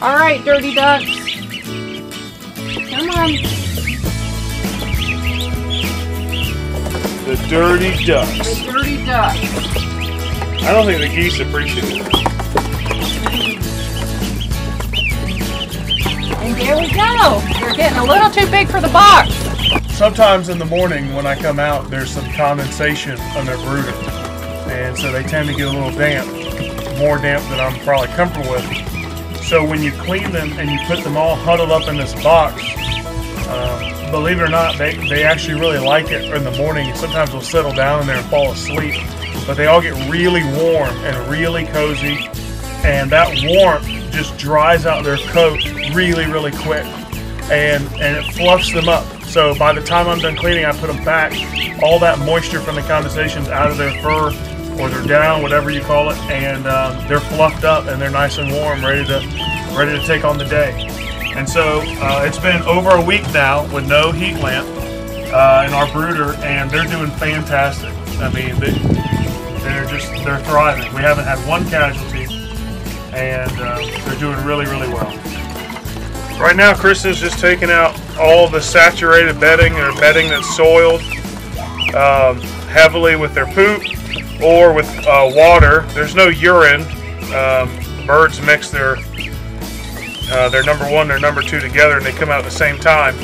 All right, dirty ducks. Come on. The dirty ducks. The dirty ducks. I don't think the geese appreciate it. And there we go. They're getting a little too big for the box. Sometimes in the morning when I come out, there's some condensation on their brooder. And so they tend to get a little damp, more damp than I'm probably comfortable with. So when you clean them and you put them all huddled up in this box, believe it or not, they actually really like it in the morning. Sometimes they'll settle down in there and fall asleep. But they all get really warm and really cozy. And that warmth just dries out their coat really, really quick. And it fluffs them up. So by the time I'm done cleaning, I put them back. All that moisture from the condensation's out of their fur or their down, whatever you call it, and they're fluffed up and they're nice and warm, ready to take on the day. And so it's been over a week now with no heat lamp in our brooder, and they're doing fantastic. I mean, they're thriving. We haven't had one casualty, and they're doing really, really well. Right now, Kristen's just taking out all the saturated bedding or bedding that's soiled heavily with their poop or with water. There's no urine. Birds mix their number one, their number two together, and they come out at the same time.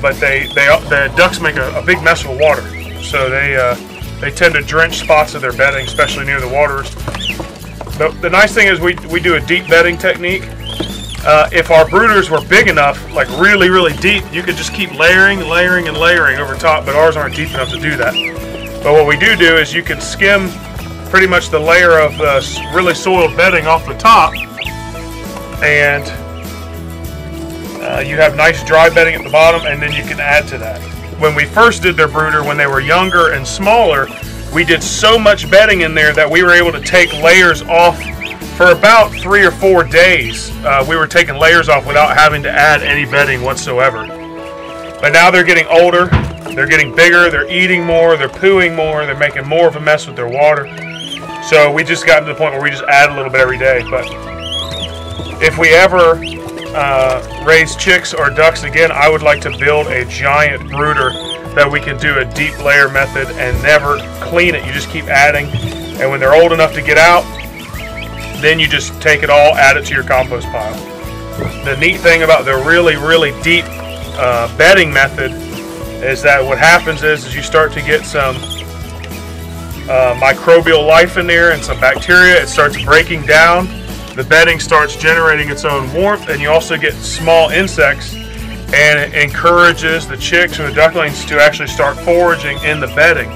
But the ducks make a big mess with water, so they tend to drench spots of their bedding, especially near the waters. The nice thing is we do a deep bedding technique. If our brooders were big enough, like really, really deep, you could just keep layering, layering, and layering over top, but ours aren't deep enough to do that. But what we do is you can skim pretty much the layer of really soiled bedding off the top, and you have nice dry bedding at the bottom, and then you can add to that. When we first did their brooder, when they were younger and smaller, we did so much bedding in there that we were able to take layers off. For about 3 or 4 days, we were taking layers off without having to add any bedding whatsoever. But now they're getting older, they're getting bigger, they're eating more, they're pooing more, they're making more of a mess with their water. So we just got to the point where we just add a little bit every day. But if we ever raise chicks or ducks again, I would like to build a giant brooder that we can do a deep layer method and never clean it. You just keep adding, and when they're old enough to get out, then you just take it all, add it to your compost pile. The neat thing about the really, really deep bedding method is that what happens is you start to get some microbial life in there and some bacteria. It starts breaking down. The bedding starts generating its own warmth, and you also get small insects, and it encourages the chicks or the ducklings to actually start foraging in the bedding.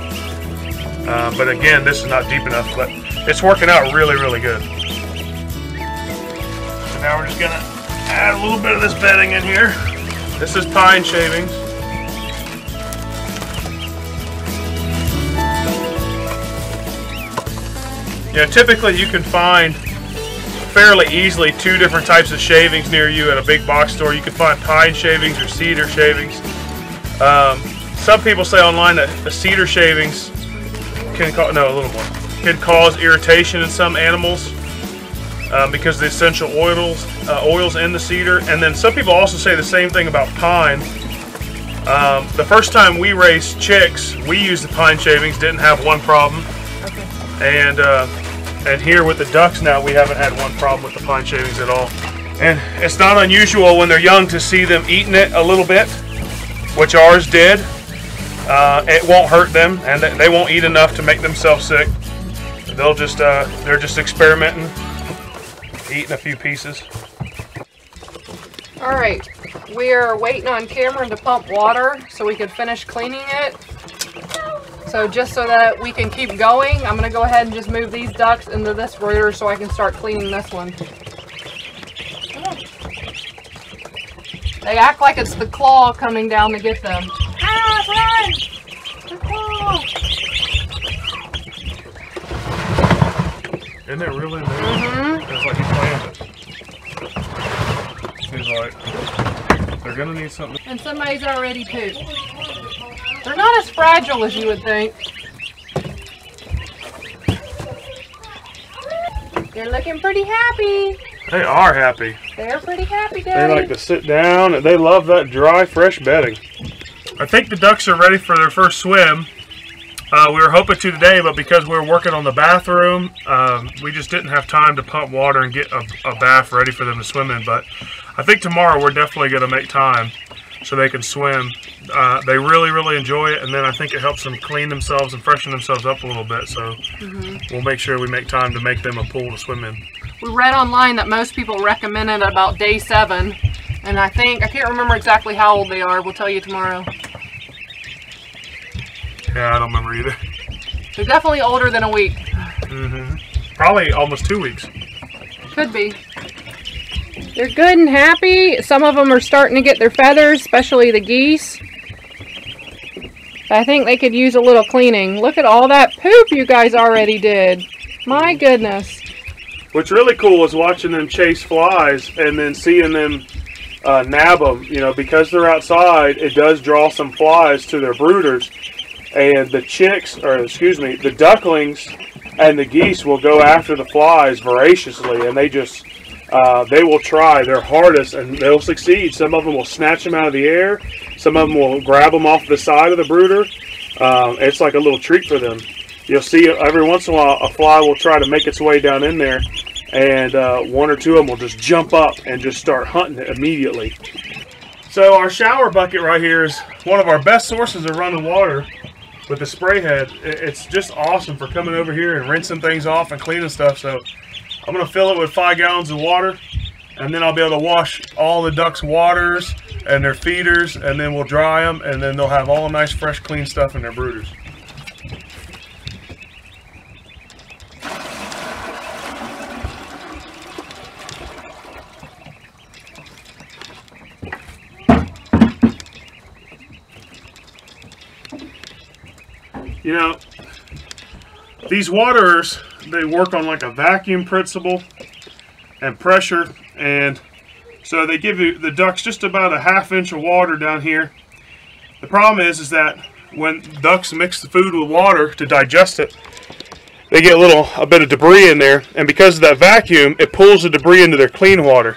But again, this is not deep enough, but it's working out really, really good. So now we're just gonna add a little bit of this bedding in here. This is pine shavings. You know, typically you can find fairly easily 2 different types of shavings near you at a big box store. You can find pine shavings or cedar shavings. Some people say online that the cedar shavings can cause irritation in some animals because of the essential oils in the cedar. And then some people also say the same thing about pine. The first time we raised chicks, we used the pine shavings, didn't have one problem. Okay. And here with the ducks now, we haven't had one problem with the pine shavings at all. And it's not unusual when they're young to see them eating it a little bit, which ours did. It won't hurt them, and they won't eat enough to make themselves sick. They're just experimenting, eating a few pieces. All right, we are waiting on Cameron to pump water so we could finish cleaning it. So just so that we can keep going, I'm going to go ahead and just move these ducks into this brooder so I can start cleaning this one. They act like it's the claw coming down to get them. Ah, run! The claw! Isn't it really amazing? Mm-hmm. It's like he planned it. He's like, they're going to need something. And somebody's already pooped. They're not as fragile as you would think. They're looking pretty happy. They are happy. They're pretty happy, Daddy. They like to sit down, and they love that dry, fresh bedding. I think the ducks are ready for their first swim. We were hoping to today, but because we were working on the bathroom, we just didn't have time to pump water and get a bath ready for them to swim in. But I think tomorrow we're definitely going to make time so they can swim. They really, really enjoy it, and then I think it helps them clean themselves and freshen themselves up a little bit. So we'll make sure we make time to make them a pool to swim in. We read online that most people recommended about day 7, and I can't remember exactly how old they are. We'll tell you tomorrow. Yeah, I don't remember either. They're definitely older than a week. Probably almost 2 weeks. Could be. They're good and happy. Some of them are starting to get their feathers, especially the geese. I think they could use a little cleaning. Look at all that poop you guys already did. My goodness. What's really cool is watching them chase flies and then seeing them nab them. You know, because they're outside, it does draw some flies to their brooders. And the chicks, or excuse me, the ducklings and the geese will go after the flies voraciously, and they just, they will try their hardest and they'll succeed. Some of them will snatch them out of the air. Some of them will grab them off the side of the brooder. It's like a little treat for them. You'll see every once in a while a fly will try to make its way down in there, and 1 or 2 of them will just jump up and just start hunting it immediately. So our shower bucket right here is one of our best sources of running water with the spray head. It's just awesome for coming over here and rinsing things off and cleaning stuff. So I'm going to fill it with 5 gallons of water, and then I'll be able to wash all the ducks' waters and their feeders, and then we'll dry them, and then they'll have all nice, fresh, clean stuff in their brooders. You know, these waterers, they work on like a vacuum principle and pressure, and so they give you the ducks just about a ½ inch of water down here. The problem is that when ducks mix the food with water to digest it, they get a bit of debris in there, and because of that vacuum, it pulls the debris into their clean water.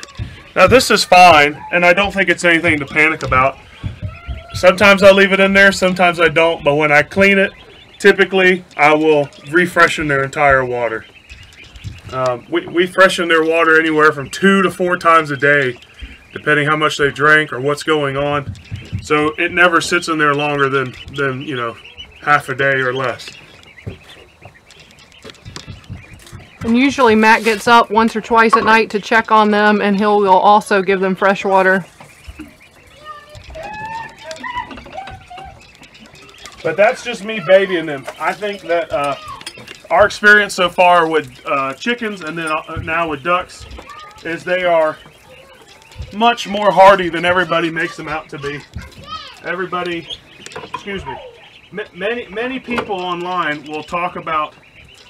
Now this is fine, and I don't think it's anything to panic about. Sometimes I leave it in there, sometimes I don't, but when I clean it, typically I will refreshen their entire water. We freshen their water anywhere from 2 to 4 times a day, depending how much they drank or what's going on. So it never sits in there longer than you know, half a day or less. And usually Matt gets up once or twice at night to check on them, and he'll also give them fresh water. But that's just me babying them. I think that our experience so far with chickens, and then now with ducks, is they are much more hardy than everybody makes them out to be. Everybody, excuse me, many people online will talk about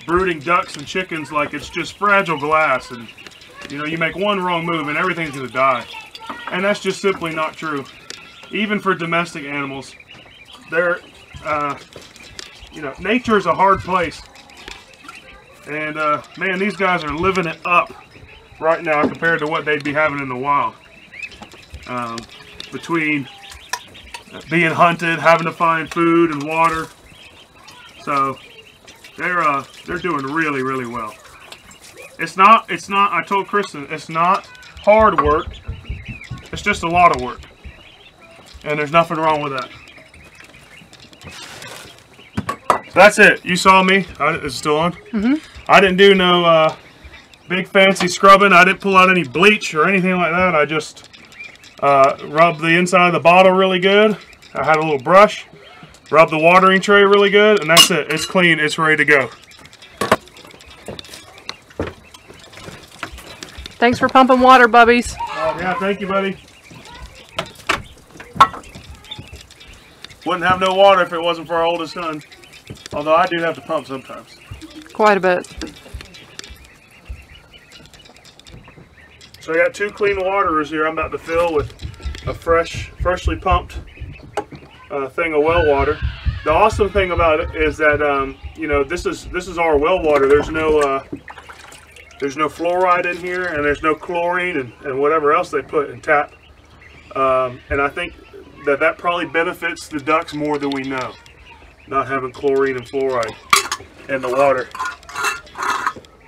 brooding ducks and chickens like it's just fragile glass, and you know, you make one wrong move and everything's going to die. And that's just simply not true. Even for domestic animals, they're you know, nature is a hard place, and man, these guys are living it up right now compared to what they'd be having in the wild. Between being hunted, having to find food and water, so they're doing really, really well. It's not. I told Kristen, it's not hard work. It's just a lot of work, and there's nothing wrong with that. That's it. You saw me. Is it still on? I didn't do no big fancy scrubbing. I didn't pull out any bleach or anything like that. I just rubbed the inside of the bottle really good. I had a little brush. Rubbed the watering tray really good, and that's it. It's clean. It's ready to go. Thanks for pumping water, bubbies. Yeah, thank you, buddy. Wouldn't have no water if it wasn't for our oldest son. Although I do have to pump sometimes. Quite a bit. So I got 2 clean waterers here I'm about to fill with a freshly pumped thing of well water. The awesome thing about it is that you know, this is our well water. There's There's no fluoride in here, and there's no chlorine and whatever else they put in tap. And I think that probably benefits the ducks more than we know, not having chlorine and fluoride in the water.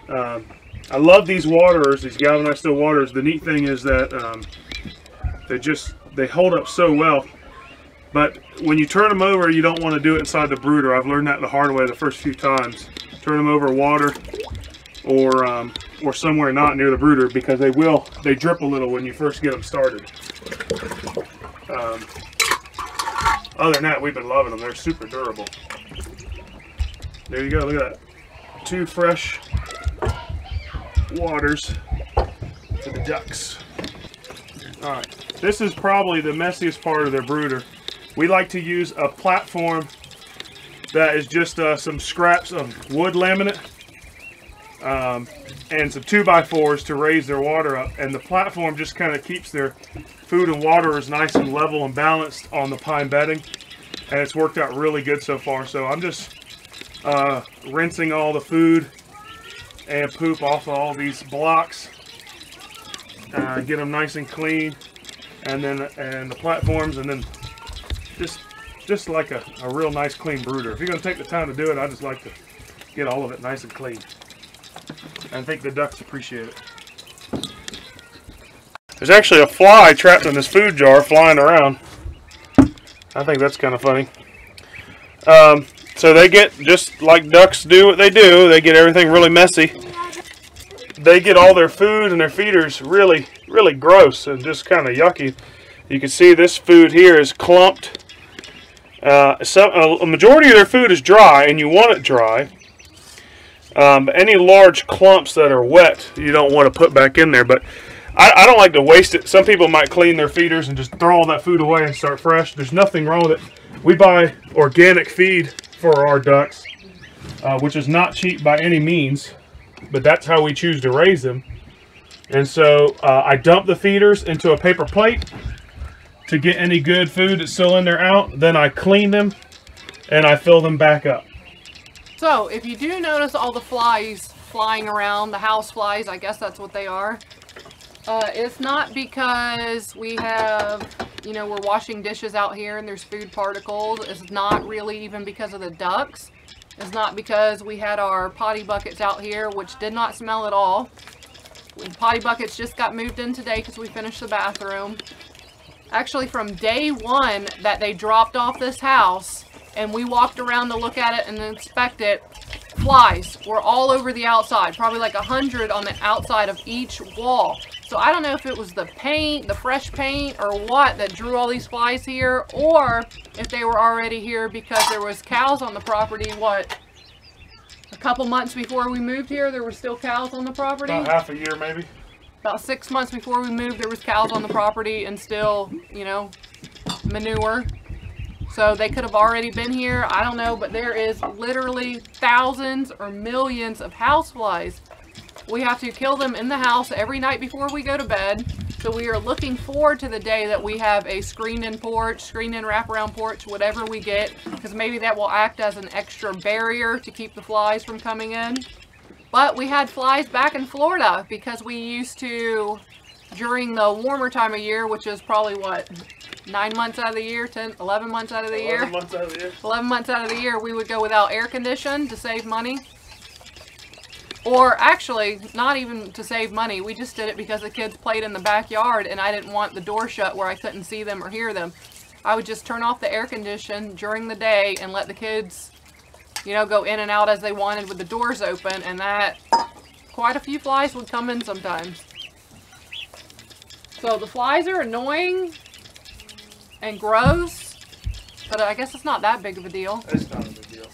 I love these waterers, these galvanized steel waterers. The neat thing is that they hold up so well. But when you turn them over, you don't want to do it inside the brooder. I've learned that the hard way the first few times. Turn them over water or somewhere not near the brooder, because they drip a little when you first get them started. Other than that, we've been loving them. They're super durable. There you go. Look at that. 2 fresh waters to the ducks. All right. This is probably the messiest part of their brooder. We like to use a platform that is just some scraps of wood laminate and some 2x4s to raise their water up. And the platform just kind of keeps their food and water is nice and level and balanced on the pine bedding. And it's worked out really good so far. So I'm just rinsing all the food and poop off of all these blocks. Get them nice and clean. And then the platforms, and then just like a real nice clean brooder. If you're going to take the time to do it, I just like to get all of it nice and clean. And I think the ducks appreciate it. There's actually a fly trapped in this food jar flying around. I think that's kind of funny. So they get, just like ducks do what they do, they get everything really messy. They get all their food and their feeders really, really gross and just kind of yucky. You can see this food here is clumped. A majority of their food is dry, and you want it dry. But any large clumps that are wet, you don't want to put back in there. But I don't like to waste it. Some people might clean their feeders and just throw all that food away and start fresh. There's nothing wrong with it. We buy organic feed for our ducks, which is not cheap by any means, but that's how we choose to raise them. And so I dump the feeders into a paper plate to get any good food that's still in there out. Then I clean them and I fill them back up. So if you do notice all the flies flying around, the house flies, I guess that's what they are. It's not because we have, we're washing dishes out here and there's food particles. It's not really even because of the ducks. It's not because we had our potty buckets out here, which did not smell at all. The potty buckets just got moved in today because we finished the bathroom. Actually, from day one that they dropped off this house and we walked around to look at it and inspect it, flies were all over the outside, probably like 100 on the outside of each wall. So I don't know if it was the paint, the fresh paint, or what that drew all these flies here, or if they were already here because there was cows on the property. What, a couple months before we moved here, there were still cows on the property? About half a year, maybe. About 6 months before we moved, there was cows on the property and still, manure. So they could have already been here. I don't know, but there is literally thousands or millions of houseflies. We have to kill them in the house every night before we go to bed. So we are looking forward to the day that we have a screened-in porch, screened-in wraparound porch, whatever we get, because maybe that will act as an extra barrier to keep the flies from coming in. But we had flies back in Florida because we used to, during the warmer time of year, which is probably what, 9 months out of the year, 10, 11 months out of the year? 11 months out of the year. 11 months out of the year, we would go without air condition to save money. Or actually, not even to save money, we just did it because the kids played in the backyard and I didn't want the door shut where I couldn't see them or hear them. I would just turn off the air condition during the day and let the kids, go in and out as they wanted with the doors open, and that, quite a few flies would come in sometimes. So the flies are annoying and gross, but I guess it's not that big of a deal. It's not a big deal.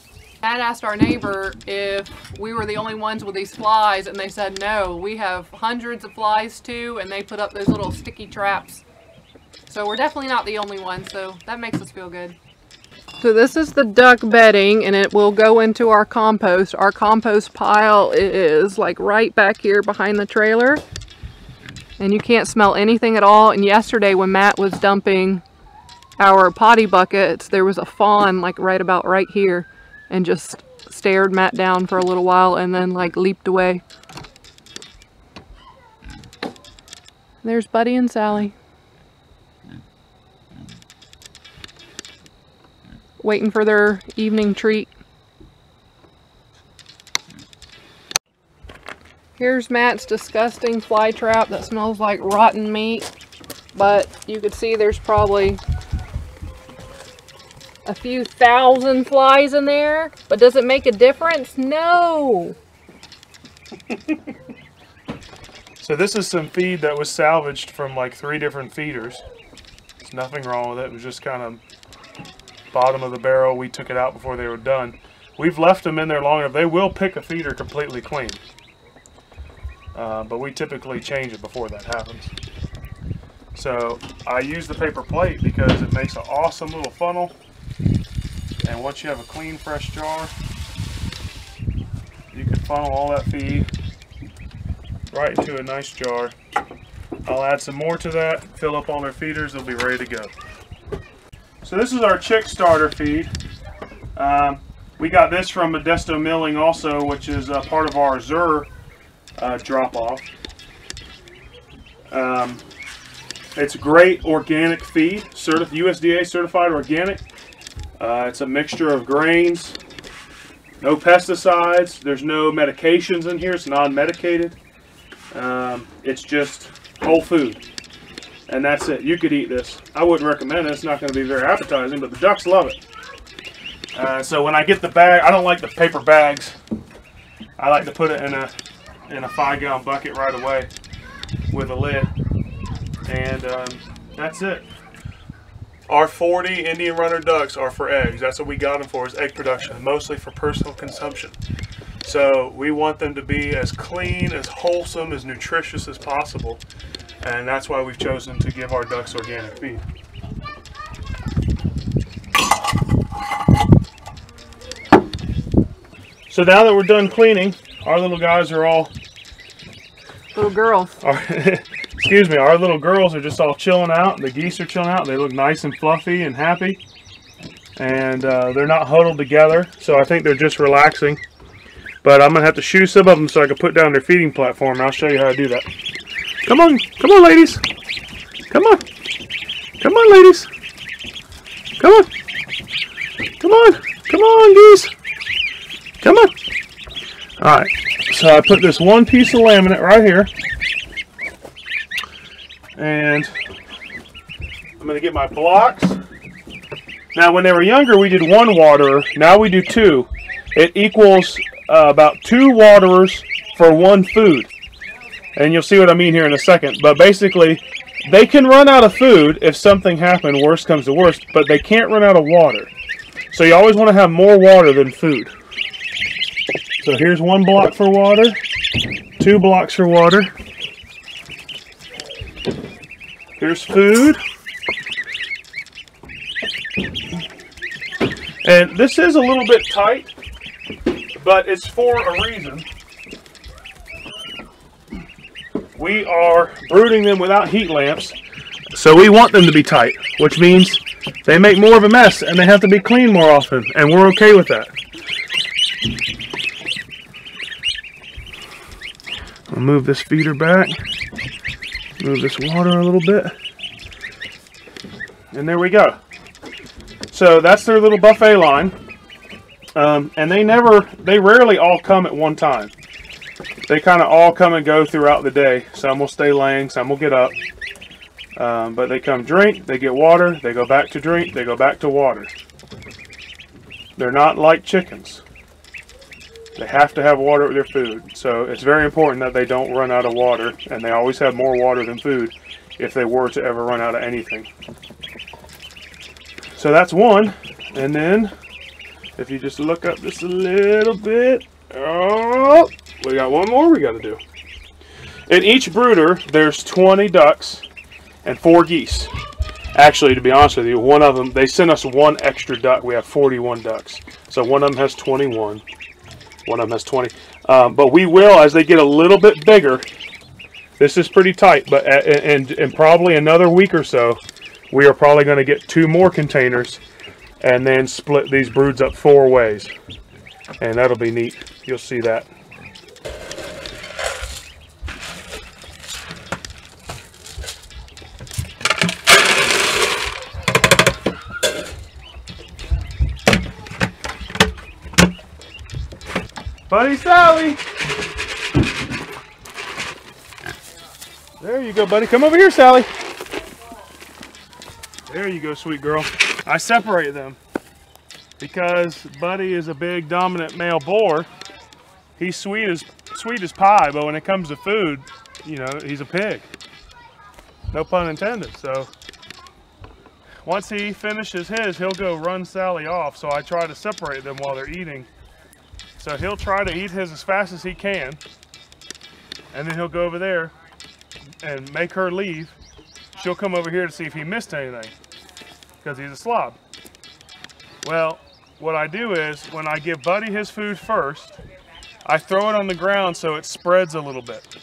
Dad asked our neighbor if we were the only ones with these flies, and they said no. We have hundreds of flies too, and they put up those little sticky traps. So we're definitely not the only ones, so that makes us feel good. So this is the duck bedding, and it will go into our compost. Our compost pile is like right back here behind the trailer, and you can't smell anything at all. And yesterday when Matt was dumping our potty buckets, there was a fawn like right about right here and just stared Matt down for a little while and then like leaped away. There's Buddy and Sally. Waiting for their evening treat. Here's Matt's disgusting fly trap that smells like rotten meat. But you could see there's probably a few thousand flies in there. But does it make a difference? No! So this is some feed that was salvaged from like 3 different feeders. There's nothing wrong with it. It was just kind of bottom of the barrel. We took it out before they were done. We've left them in there long enough. They will pick a feeder completely clean. But we typically change it before that happens. So I use the paper plate because it makes an awesome little funnel. And once you have a clean, fresh jar, you can funnel all that feed right into a nice jar. I'll add some more to that, fill up all their feeders, they'll be ready to go. So this is our chick starter feed. We got this from Modesto Milling also, which is part of our Zur drop-off. It's great organic feed, USDA certified organic. It's a mixture of grains, no pesticides, there's no medications in here, it's non-medicated. It's just whole food. And that's it. You could eat this. I wouldn't recommend it. It's not going to be very appetizing, but the ducks love it. So when I get the bag, I don't like the paper bags. I like to put it in a 5-gallon bucket right away with a lid. And that's it. Our 40 Indian Runner ducks are for eggs. That's what we got them for, is egg production, mostly for personal consumption. So we want them to be as clean, as wholesome, as nutritious as possible. And that's why we've chosen to give our ducks organic feed. So now that we're done cleaning, our little guys are all... Little girls. Excuse me, our little girls are just all chilling out. The geese are chilling out. They look nice and fluffy and happy. And they're not huddled together, so I think they're just relaxing. But I'm going to have to shoe some of them so I can put down their feeding platform. And I'll show you how to do that. Come on, ladies. Come on. Come on, ladies. Come on. Come on. Come on, geese. Come on. All right. So I put this one piece of laminate right here. And I'm going to get my blocks. Now, when they were younger, we did 1 waterer. Now we do 2. It equals about 2 waterers for 1 food. And you'll see what I mean here in a second. But basically, they can run out of food if something happened, worst comes to worst, but they can't run out of water. So you always want to have more water than food. So here's 1 block for water, 2 blocks for water. Here's food. And this is a little bit tight, but it's for a reason. We are brooding them without heat lamps, so we want them to be tight, which means they make more of a mess and they have to be cleaned more often, and we're okay with that. I'll move this feeder back, move this water a little bit, and there we go. So that's their little buffet line, and they rarely all come at one time. They kind of all come and go throughout the day. Some will stay laying, some will get up, but they come drink, they get water, they go back to drink, they go back to water. They're not like chickens. They have to have water with their food, so it's very important that they don't run out of water, and they always have more water than food if they were to ever run out of anything. So that's 1, and then if you just look up just a little bit, oh, we got 1 more we got to do. In each brooder, there's 20 ducks and 4 geese. Actually, to be honest with you, one of them, they sent us 1 extra duck. We have 41 ducks, so one of them has 21. One of them has 20. But we will, as they get a little bit bigger, this is pretty tight, but in probably another week or so, we are probably going to get 2 more containers and then split these broods up 4 ways. And that'll be neat. You'll see that. Buddy Sally. There you go, buddy. Come over here, Sally. There you go, sweet girl. I separate them because Buddy is a big dominant male boar. He's sweet as pie, but when it comes to food, you know, he's a pig. No pun intended. So once he finishes his, he'll go run Sally off. So I try to separate them while they're eating. So he'll try to eat his as fast as he can, and then he'll go over there and make her leave. She'll come over here to see if he missed anything, because he's a slob. Well, what I do is, when I give Buddy his food first, I throw it on the ground so it spreads a little bit.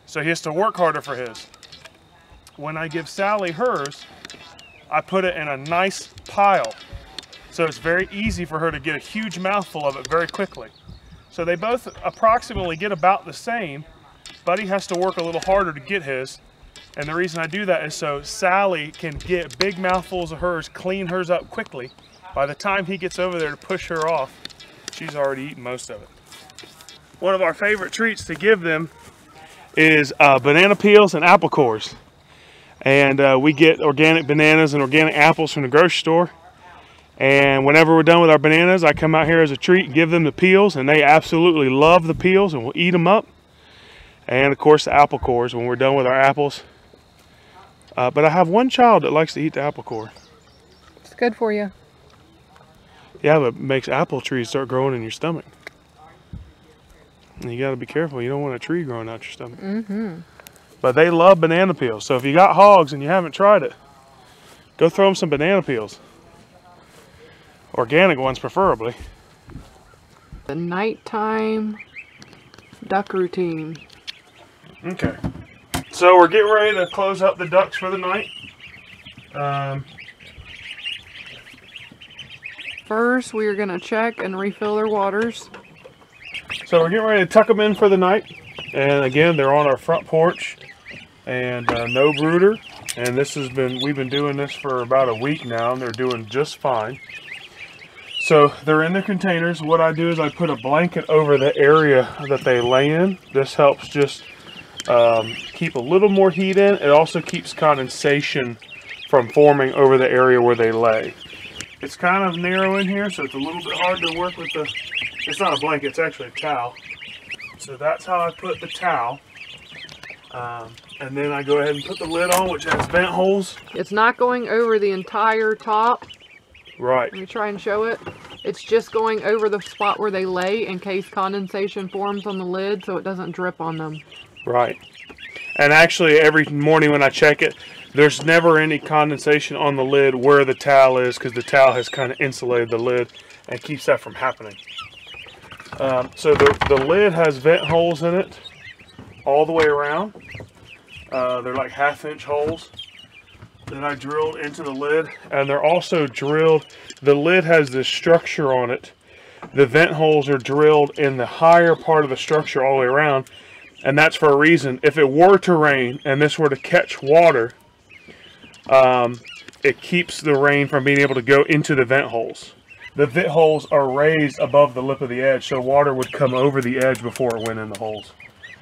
So he has to work harder for his. When I give Sally hers, I put it in a nice pile. So it's very easy for her to get a huge mouthful of it very quickly. So they both approximately get about the same. Buddy has to work a little harder to get his. And the reason I do that is so Sally can get big mouthfuls of hers, clean hers up quickly. By the time he gets over there to push her off, she's already eaten most of it. One of our favorite treats to give them is banana peels and apple cores. And we get organic bananas and organic apples from the grocery store. And whenever we're done with our bananas, I come out here as a treat, give them the peels, and they absolutely love the peels and will eat them up. And of course the apple cores when we're done with our apples. But I have one child that likes to eat the apple core. It's good for you. Yeah, but it makes apple trees start growing in your stomach. And you gotta be careful, you don't want a tree growing out your stomach. Mm-hmm. But they love banana peels. So if you got hogs and you haven't tried it, go throw them some banana peels. Organic ones preferably. The nighttime duck routine. Okay. So we're getting ready to close up the ducks for the night. First, we are going to check and refill their waters. So we're getting ready to tuck them in for the night. And again, they're on our front porch. And no brooder. And we've been doing this for about a week now, and they're doing just fine. So they're in their containers. What I do is I put a blanket over the area that they lay in. This helps just keep a little more heat in. It also keeps condensation from forming over the area where they lay. It's kind of narrow in here, so it's a little bit hard to work with the... It's not a blanket, it's actually a towel. So that's how I put the towel. And then I go ahead and put the lid on, which has vent holes. It's not going over the entire top. Right. Let me try and show it. It's just going over the spot where they lay in case condensation forms on the lid so it doesn't drip on them. Right. And actually every morning when I check it, there's never any condensation on the lid where the towel is, because the towel has kind of insulated the lid and keeps that from happening. So the lid has vent holes in it all the way around. They're like 1/2-inch holes that I drilled into the lid, and they're also drilled, the lid has this structure on it. The vent holes are drilled in the higher part of the structure all the way around, and that's for a reason. If it were to rain and this were to catch water, it keeps the rain from being able to go into the vent holes. The vent holes are raised above the lip of the edge, so water would come over the edge before it went in the holes.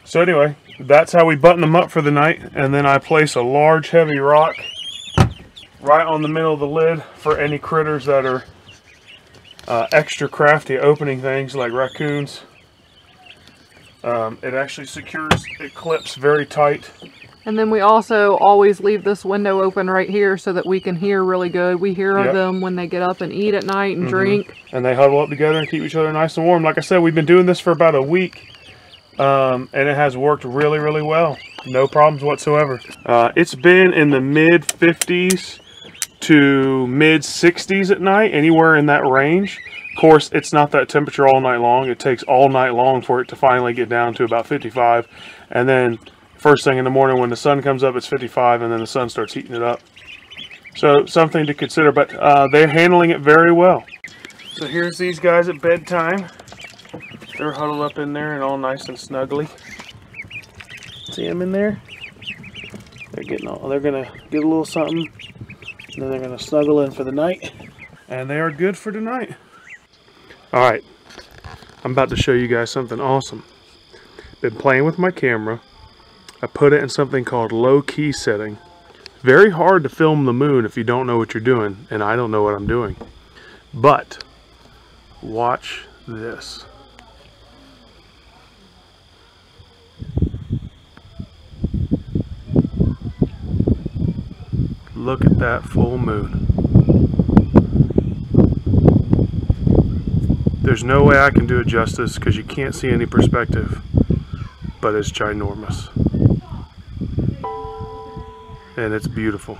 So anyway, that's how we button them up for the night, and then I place a large heavy rock right on the middle of the lid for any critters that are extra crafty opening things like raccoons. It actually secures, it clips very tight. And then we also always leave this window open right here so that we can hear really good. We hear them when they get up and eat at night and drink. And they huddle up together and keep each other nice and warm. Like I said, we've been doing this for about a week. And it has worked really, really well. No problems whatsoever. It's been in the mid-50s to mid-60s at night, anywhere in that range. Of course, it's not that temperature all night long. It takes all night long for it to finally get down to about 55. And then first thing in the morning when the sun comes up, it's 55, and then the sun starts heating it up. So something to consider, but they're handling it very well. So here's these guys at bedtime. They're huddled up in there and all nice and snuggly. See them in there? They're gonna get a little something, and then they're gonna snuggle in for the night. And they are good for tonight. All right, I'm about to show you guys something awesome. Been playing with my camera. I put it in something called low key setting. Very hard to film the moon if you don't know what you're doing, and I don't know what I'm doing. But watch this. Look at that full moon. There's no way I can do it justice because you can't see any perspective, but it's ginormous. And it's beautiful.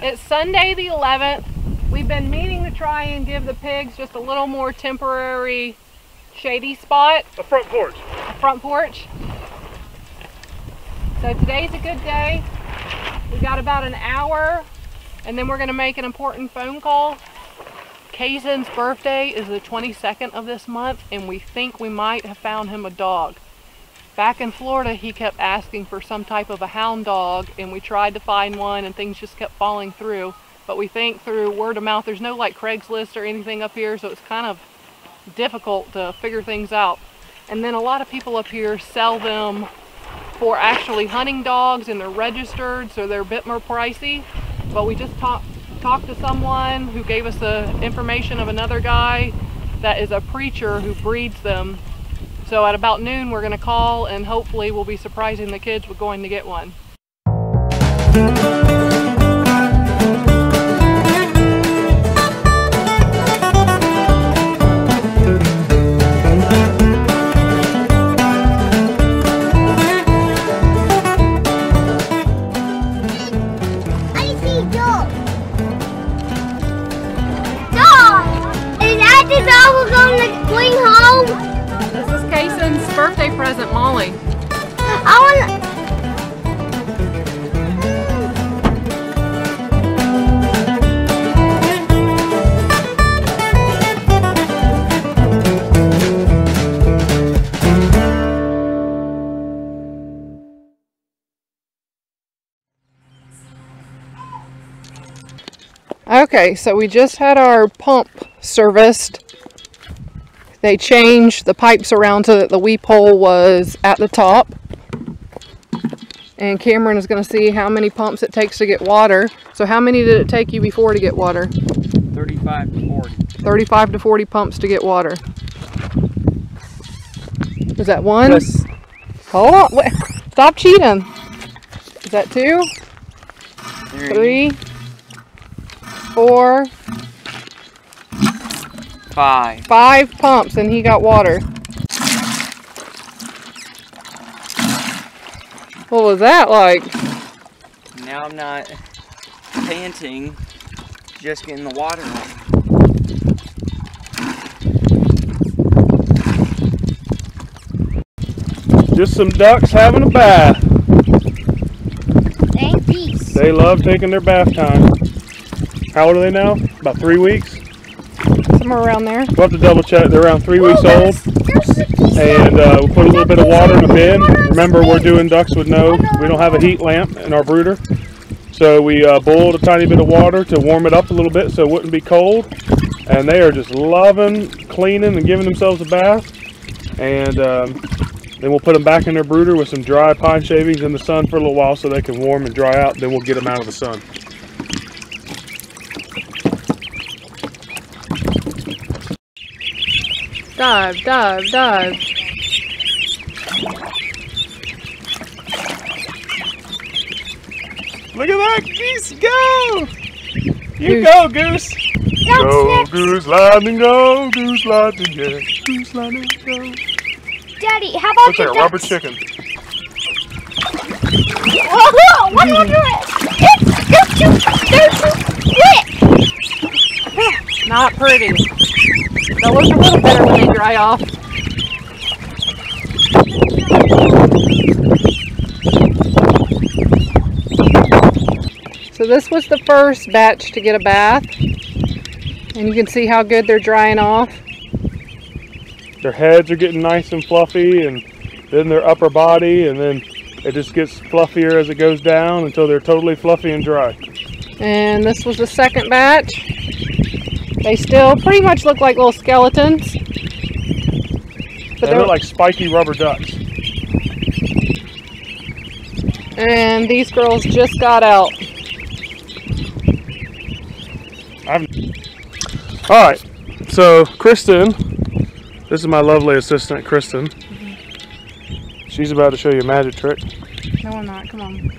It's Sunday the 11th. We've been meaning to try and give the pigs just a little more temporary shady spot. A front porch. A front porch. So today's a good day. We got about an hour and then we're gonna make an important phone call. Kaysen's birthday is the 22nd of this month and we think we might have found him a dog. Back in Florida, he kept asking for some type of a hound dog and we tried to find one and things just kept falling through. But we think through word of mouth, there's no like Craigslist or anything up here, so it's kind of difficult to figure things out. And then a lot of people up here sell them for actually hunting dogs and they're registered, so they're a bit more pricey. But we just talked to someone who gave us the information of another guy that is a preacher who breeds them. So at about noon we're going to call and hopefully we'll be surprising the kids with going to get one. I see dog. Dog! Is that the dog we're going to bring home? This is Kaysen's birthday present, Molly. I want. Okay, so we just had our pump serviced. They changed the pipes around so that the weep hole was at the top. And Cameron is going to see how many pumps it takes to get water. So how many did it take you before to get water? 35 to 40. 35 to 40 pumps to get water. Is that one? Yes. Hold on. Wait. Stop cheating. Is that 2? 3? 4? 5. 5 pumps and he got water. What was that like? Now I'm not panting, just getting the water on. Just some ducks having a bath. And geese. They love taking their bath time. How old are they now? About 3 weeks? Somewhere around there. We'll have to double check. They're around 3 weeks old. And we'll put a little bit of water in a bin. Remember, we're doing ducks with we don't have a heat lamp in our brooder. So we boiled a tiny bit of water to warm it up a little bit so it wouldn't be cold. And they are just loving cleaning and giving themselves a bath. And then we'll put them back in their brooder with some dry pine shavings in the sun for a little while so they can warm and dry out. Then we'll get them out of the sun. Dive, dive, dive. Look at that geese go! You go, goose! Go, goose, lightning, go, goose, lightning, yeah, goose, lightning, go. Daddy, how about Looks like a rubber chicken. Whoa, what are you doing? They're too quick. Not pretty. They'll look a little better when they dry off. So this was the first batch to get a bath. And you can see how good they're drying off. Their heads are getting nice and fluffy, and then their upper body, and then it just gets fluffier as it goes down until they're totally fluffy and dry. And this was the second batch. They still pretty much look like little skeletons. But They look like spiky rubber ducks. And these girls just got out. Alright, so Kristen, this is my lovely assistant, Kristen. She's about to show you a magic trick. No, I'm not. Come on.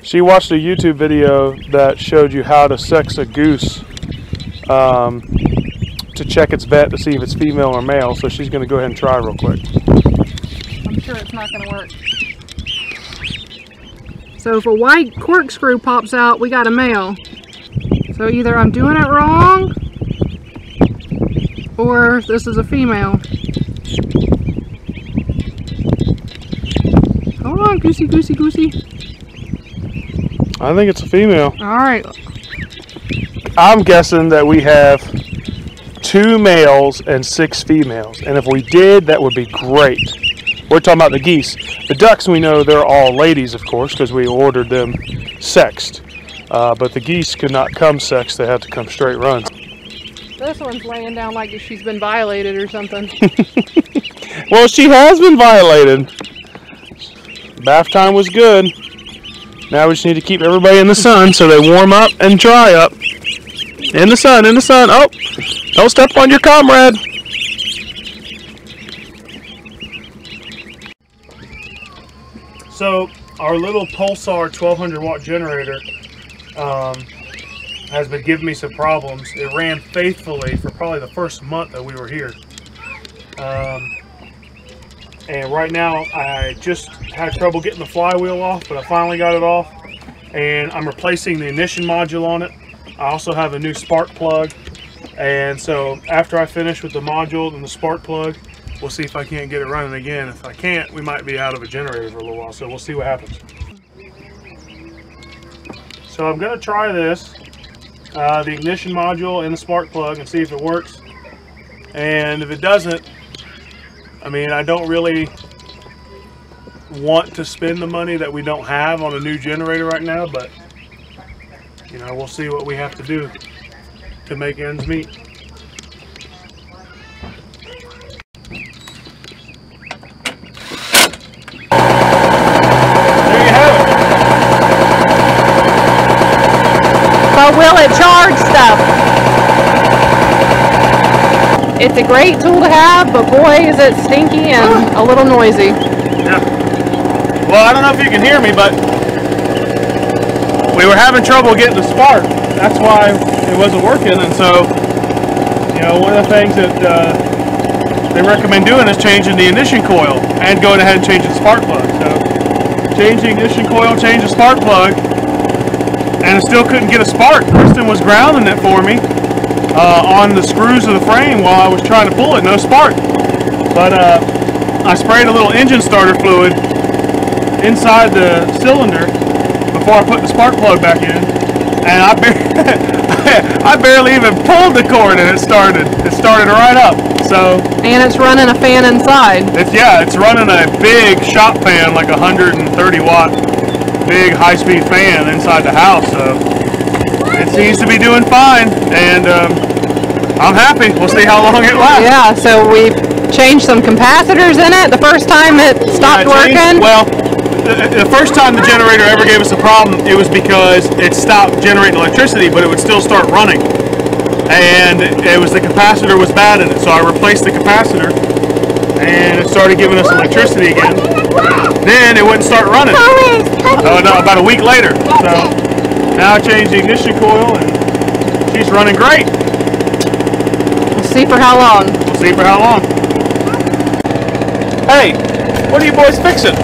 She watched a YouTube video that showed you how to sex a goose to check its vet to see if it's female or male, so she's going to go ahead and try real quick. I'm sure it's not going to work. So if a white corkscrew pops out, we got a male. So either I'm doing it wrong, or this is a female. Hold on, goosey, goosey, goosey. I think it's a female. All right. I'm guessing that we have 2 males and 6 females, and if we did, that would be great. We're talking about the geese. The ducks, we know they're all ladies, of course, because we ordered them sexed. But the geese could not come sexed, they had to come straight runs. This one's laying down like she's been violated or something. Well, she has been violated. Bath time was good. Now we just need to keep everybody in the sun so they warm up and dry up. In the sun, in the sun. Oh, don't step on your comrade. So our little Pulsar 1200 watt generator has been giving me some problems. It ran faithfully for probably the first month that we were here. And right now I just had trouble getting the flywheel off, but I finally got it off. And I'm replacing the ignition module on it. I also have a new spark plug. And so after I finish with the module and the spark plug, we'll see if I can't get it running again. If I can't, we might be out of a generator for a little while. So we'll see what happens. So I'm going to try this, the ignition module and the spark plug, and see if it works. And if it doesn't, I mean, I don't really want to spend the money that we don't have on a new generator right now, but you know, we'll see what we have to do to make ends meet. There you have it. But will it charge stuff? It's a great tool to have, but boy is it stinky and a little noisy. Yeah. Well, I don't know if you can hear me, but we were having trouble getting the spark. That's why it wasn't working. And so, you know, one of the things that they recommend doing is changing the ignition coil and going ahead and changing the spark plug. So, change the ignition coil, change the spark plug, and it still couldn't get a spark. Kristen was grounding it for me on the screws of the frame while I was trying to pull it. No spark. But I sprayed a little engine starter fluid inside the cylinder before I put the spark plug back in, and I barely even pulled the cord and it started. It started right up. So. And it's running a fan inside. It's running a big shop fan, like 130 watt, big high-speed fan inside the house. So it seems to be doing fine, and I'm happy. We'll see how long it lasts. Yeah. So we changed some capacitors in it. The first time it stopped working. Well, the first time the generator ever gave us a problem, it was because it stopped generating electricity, but it would still start running. And it was the capacitor was bad in it, so I replaced the capacitor, and it started giving us electricity again. Then it wouldn't start running. No, about a week later. So now I changed the ignition coil, and she's running great. We'll see for how long. We'll see for how long. Hey, what are you boys fixing?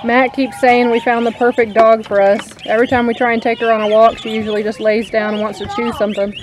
Matt keeps saying we found the perfect dog for us. Every time we try and take her on a walk, she usually just lays down and wants to chew something.